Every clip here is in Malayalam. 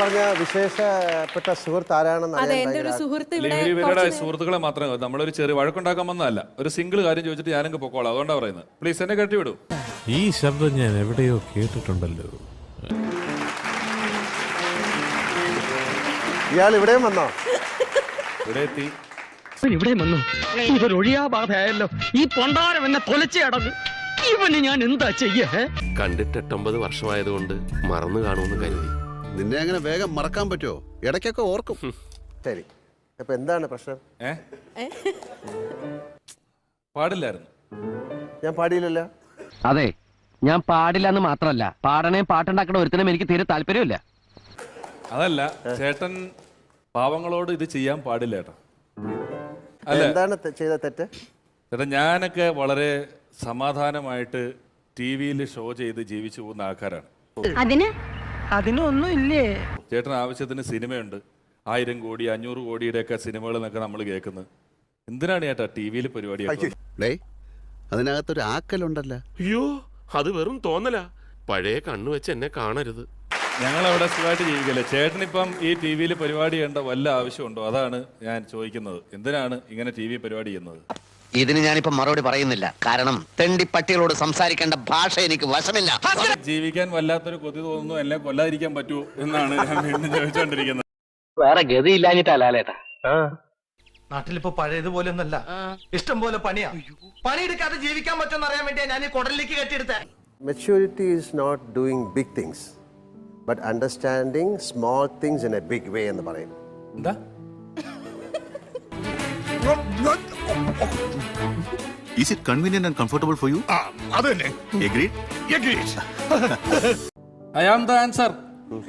പറഞ്ഞ വിശേഷപ്പെട്ട സുഹൃത്ത് ആരാണെന്ന് ഇവരുടെ സുഹൃത്തുക്കളെ മാത്രമേ നമ്മളൊരു ചെറിയ വഴക്കുണ്ടാക്കാൻ വന്നതല്ല. ഒരു സിംഗിൾ കാര്യം ചോദിച്ചിട്ട് ഞാനങ്ങ് പൊക്കോളാം. അതുകൊണ്ടാണ് പറയുന്നത്. പ്ലീസ് എന്നെ കെട്ടിവിടൂ. ഈ ശബ്ദം ഞാൻ എവിടെയോ കേട്ടിട്ടുണ്ടല്ലോ. ഇയാൾ ഇവിടെയും വന്നോ? ഇവിടെ എത്തി. ഇവിടെ വന്നു. ഇതൊരു ഒഴിയാബാധയായല്ലോ. ഈ പൊണ്ടാരം എന്നെ തൊലച്ചേ അടങ്ങ്. ഇവന് ഞാൻ എന്താ ചെയ്യേ? കണ്ടിട്ട് 8-9 വർഷമായതുകൊണ്ട് മറന്നു കാണുമെന്ന് കരുതി. നിന്നെ അങ്ങനെ വേഗം മറക്കാൻ പറ്റുമോ? ഇടയ്ക്കൊക്കെ ഓർക്കും. ശരി, അപ്പൊ എന്താണ് പ്രശ്നം? പാടില്ലായിരുന്നു. ഞാൻ പാടിയില്ലല്ലോ. അതെ, ഞാൻ പാടില്ല എന്ന് മാത്രമല്ല, പാടണേ പാട്ടുണ്ടാക്കണ ഒരുത്തനും എനിക്ക് തീരെ താല്പര്യമില്ല. അതല്ല, ചേട്ടൻ പാവങ്ങളോട് ഇത് ചെയ്യാൻ പാടില്ല ചേട്ടാ. എന്താണ് ചെയ്ത തെറ്റ്? ചേട്ടാ, ഞാനൊക്കെ വളരെ സമാധാനമായിട്ട് TV-യിൽ ഷോ ചെയ്ത് ജീവിച്ചു പോകുന്ന ആൾക്കാരാണ്. അതിനൊന്നും ഇല്ലേ? ചേട്ടന് ആവശ്യത്തിന് സിനിമയുണ്ട്. 1000 കോടി 500 കോടിയുടെ ഒക്കെ സിനിമകൾ എന്നൊക്കെ നമ്മൾ കേൾക്കുന്നത്. എന്തിനാണ് ചേട്ടാ TV-യിൽ പരിപാടി? അതിനകത്തൊരു ആക്കലുണ്ടല്ലോ. അയ്യോ, അത് വെറും തോന്നല. പഴയ കണ്ണു വെച്ച് എന്നെ കാണരുത്. ഞങ്ങളവിടെ സുഖമായിട്ട് ജീവിക്കല്ലേ. ചേട്ടനിപ്പം ഈ TV-യിൽ പരിപാടി ചെയ്യേണ്ട വല്ല ആവശ്യമുണ്ടോ? അതാണ് ഞാൻ ചോദിക്കുന്നത്. എന്തിനാണ് ഇങ്ങനെ TV പരിപാടി ചെയ്യുന്നത്? ഇതിന് ഞാനിപ്പോ മറുപടി പറയുന്നില്ല. കാരണം തെണ്ടി പട്ടികളോട് സംസാരിക്കേണ്ട ഭാഷ എനിക്ക് വശമില്ല. ജീവിക്കാൻ വല്ലാത്തൊരു കൊതി തോന്നുന്നു. എന്നെ കൊല്ലാതിരിക്കാൻ പറ്റുമോ എന്നാണ് ഞാൻ വീണ്ടും ചോദിച്ചുകൊണ്ടിരിക്കുന്നത്. വേറെ ഗതിയില്ലാഞ്ഞിട്ടല്ലേട്ടാ. നാട്ടിലിപ്പോ പഴയതുപോലെ ഒന്നല്ല. ഇഷ്ടം പോലെ പണിയാ. പണിയെടുക്കാതെ ജീവിക്കാൻ പറ്റുമെന്ന് അറിയാൻ വേണ്ടിയാ ഞാൻ ഈ കുടലിലേക്ക് കെട്ടിയെടുത്തേ. Maturity is not doing big things, but understanding small things in a big way എന്ന് പറയും. എന്താ? Is it convenient and comfortable for you? അതന്നെ. Agreed? Agreed. I am the answer.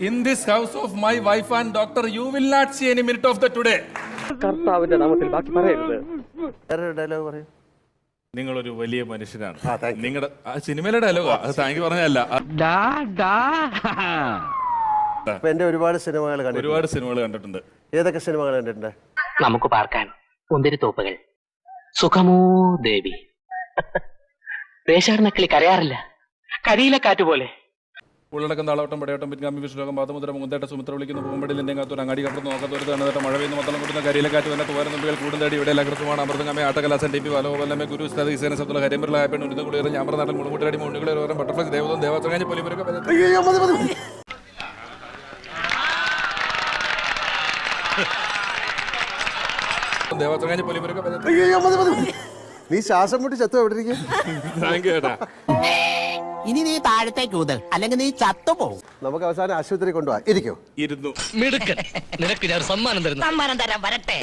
In this house of my wife and doctor, you will not see any minute of the today. കർത്താവിന്റെ നാമത്തിൽ ബാക്കി പറയരുത്. വേറൊരു ഡയലോഗ് പറയും. നിങ്ങളൊരു വലിയ മനുഷ്യനാണ്. thank you. നിങ്ങളുടെ സിനിമയിലെ ഡയലോഗാ. അത് താങ്ക് യു പറഞ്ഞല്ല. അപ്പൊ എന്റെ ഒരുപാട് സിനിമകൾ കണ്ടിട്ടുണ്ട്. ഒരുപാട് സിനിമകൾ കണ്ടിട്ടുണ്ട്. ഏതൊക്കെ സിനിമകൾ കണ്ടിട്ടുണ്ട്? നമുക്ക് പാർക്കാൻ മുന്തിരിത്തോപ്പുകൾ, സുഖമോ ദേവി, ദേശാടനക്കിളി കരയാറില്ല, കരിയിലെ കാറ്റ് പോലെ, ഉള്ളടക്കം താളവട്ടം പടയോട്ടം പിൻഗാമി വിഷ്ണുലോകം പാതമുദ്ര മുന്തേട്ട സുമിത്ര വിളിക്കുന്ന പൂമ്പടിയിൽ എന്റെ കാത്തൊരു അങ്ങാടി കപ്പുറത്ത് നോക്കാത്തൊരു തണുത്ത മഴ പെയ്യുന്ന മൊത്തം കൊടുക്കുന്ന കരിയിലെ കാറ്റ് വന്ന തോരനുമ്പികൾ കൂടും തേടി ഇവിടെ ലകൃതമാണ് അമൃതങ്ങമേ ആട്ടകലാസൻ ടി പി വലോബലമേ ഗുരു ഉസ്താദ് ഈസേന സബ്ദുള്ള ഹരിമ്പുള്ള ആയപ്പൻ ഉരുന്ന് കുളിയറ ഞാമ്രനാട്ടിൽ മുളുമുട്ടടി മുണ്ടുകളെ ഓരോ ബട്ടർഫ്ലൈ ദേവതം ദേവാചങ്ങാഞ്ഞ് പൊലിപുരൊക്കെ ദേവാചങ്ങാഞ്ഞ് പൊലിപുരൊക്കെ. നീ ശ്വാസം മുട്ടി ചത്തു എവിടെ ഇരിക്കും? താങ്ക് യു ചേട്ടാ. ഇനി നീ താഴത്തേക്ക് ഊതൽ, അല്ലെങ്കിൽ നീ ചത്തുപോകും. നമുക്ക് അവസാനം ആശുപത്രി കൊണ്ടുപോവാ. ഇരിക്കോ? ഇരുന്നു. മിടുക്കൻ. നിനക്ക് ഞാൻ സമ്മാനം തരുന്നു. സമ്മാനം തരാൻ വരട്ടെ.